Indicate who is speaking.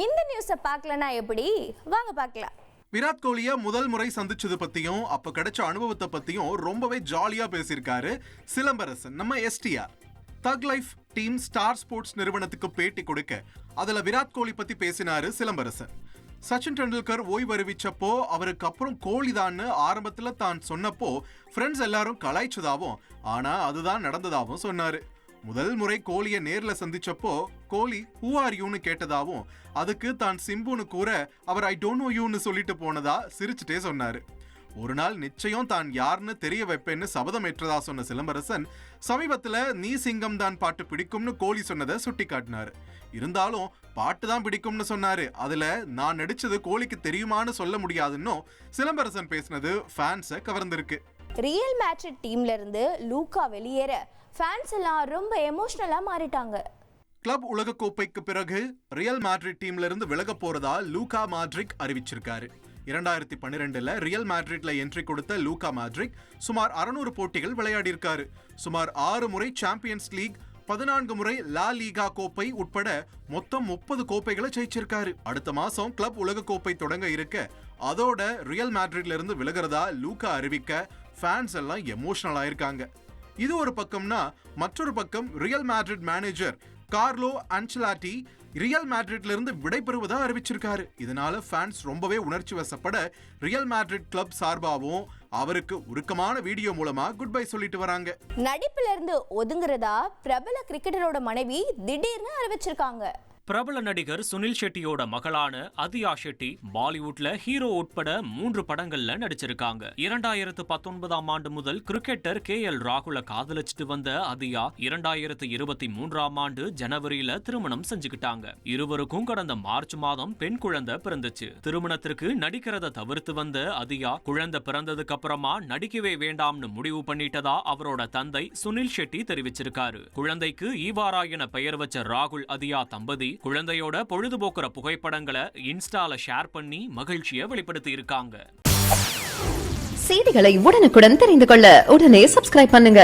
Speaker 1: இந்த நியூஸை பார்க்கலனா எப்படி? வாங்க பார்க்கலாம்.
Speaker 2: விராட் கோலிய முதல் முறை சந்திச்சது பத்தியும் அப்ப கிடைச்ச அனுபவத்தை பத்தியும் ரொம்பவே ஜாலியா பேசியிருக்காரு சிலம்பரசன். நம்ம எஸ்டிஆர் தக் லைஃப் டீம் ஸ்டார் ஸ்போர்ட்ஸ் நிறுவனத்துக்கு பேட்டி கொடுக்க அதுல விராட் கோலி பத்தி பேசினாரு சிலம்பரசன். சச்சின் டெண்டுல்கர் ஓய்வு அறிவிச்சப்போ அவருக்கு அப்புறம் கோலிதான்னு ஆரம்பத்துல தான் சொன்னப்போ ஃப்ரெண்ட்ஸ் எல்லாரும் கலாய்ச்சதாவும் ஆனா அதுதான் நடந்ததாவும் சொன்னாரு. முதல் முறை கோலியை நேர்ல சந்திச்சப்போ கோலி ஹூ ஆர் யூன்னு கேட்டதாவும் அதுக்கு தான் சிம்புன்னு கூற அவர் ஐ டோன்ட் நோ யூன்னு சொல்லிட்டு போனதா சிரிச்சுட்டே சொன்னாரு. ஒரு நாள் நிச்சயம் தான் யாருன்னு தெரிய வைப்பேன்னு சபதம் ஏற்றதா சொன்ன சிலம்பரசன் சமீபத்துல நீ சிங்கம் தான் பாட்டு பிடிக்கும்னு கோலி சொன்னதை சுட்டி காட்டினாரு. இருந்தாலும் பாட்டு தான் பிடிக்கும்னு சொன்னாரு. அதுல நான் நடிச்சது கோலிக்கு தெரியுமான்னு சொல்ல முடியாதுன்னு சிலம்பரசன் பேசினது ஃபேன்ஸை கவர்ந்திருக்கு.
Speaker 1: ரியல் மேட்ரிட் டீம்ல இருந்து லூகா வெளியேற ஃபேன்ஸ் எல்லாம் ரொம்ப எமோஷனலா மாறிட்டாங்க.
Speaker 2: கிளப் உலக கோப்பைக்கு பிறகு ரியல் மேட்ரிட் டீம்ல இருந்து விலக போறதா லூகா மாட்ரிக் அறிவிச்சிருக்காரு. 2012ல ரியல் மேட்ரிட்ல என்ட்ரி கொடுத்த லூகா மாட்ரிக் சுமார் 600 போட்டிகள் விளையாடி இருக்காரு. சுமார் 6 முறை சாம்பியன்ஸ் லீக், 14 முறை லா லீகா கோப்பை உட்பட மொத்தம் 30 கோப்பைகளை ஜெயிச்சிருக்காரு. அடுத்த மாசம் கிளப் உலக கோப்பை தொடங்க இருக்க அதோட ரியல் மேட்ரிட்ல இருந்து விலகிறதா லூகா அறிவிக்க ஃபேன்ஸ் எல்லாம் எமோஷனல் ஆயிருக்காங்க. இது ஒரு பக்கம்னா மற்றொரு பக்கம் Real Madrid manager Carlo Ancelotti Real மேட்ரிட்ல இருந்து விடைபெறுவதா அறிவிச்சிருக்காரு. இதனால ஃபேன்ஸ் ரொம்பவே உணர்ச்சி வசப்பட ரியல் மேட்ரிட் கிளப் சார்பாகவும் அவருக்கு உருக்கமான வீடியோ மூலமா குட் பை சொல்லிட்டு வராங்க.
Speaker 1: நடிப்புல இருந்து ஒதுங்குறதா பிரபல கிரிக்கெட்டரோட மனைவி திடீர்னு அறிவிச்சிருக்காங்க.
Speaker 3: பிரபல நடிகர் சுனில் ஷெட்டியோட மகளான அதியா ஷெட்டி பாலிவுட்ல ஹீரோ உட்பட 3 படங்கள்ல நடிச்சிருக்காங்க. 2019ஆம் ஆண்டு முதல் கிரிக்கெட்டர் KL ராகுல காதலிச்சுட்டு வந்த அதியா 2023ஆம் ஆண்டு ஜனவரியில திருமணம் செஞ்சுக்கிட்டாங்க. இருவருக்கும் கடந்த மார்ச் மாதம் பெண் குழந்தை பிறந்துச்சு. திருமணத்திற்கு நடிக்கிறத தவிர்த்து வந்த அதியா குழந்தை பிறந்ததுக்கு அப்புறமா நடிக்கவே வேண்டாம்னு முடிவு பண்ணிட்டதா அவரோட தந்தை சுனில் ஷெட்டி தெரிவிச்சிருக்காரு. குழந்தைக்கு ஈவாரா என பெயர் வச்ச ராகுல் அதியா தம்பதி குழந்தையோட பொழுதுபோக்குற புகைப்படங்களை இன்ஸ்டால ஷேர் பண்ணி மகிழ்ச்சியை வெளிப்படுத்தி இருக்காங்க.
Speaker 4: செய்திகளை உடனுக்குடன் தெரிந்து கொள்ள உடனே சப்ஸ்கிரைப் பண்ணுங்க.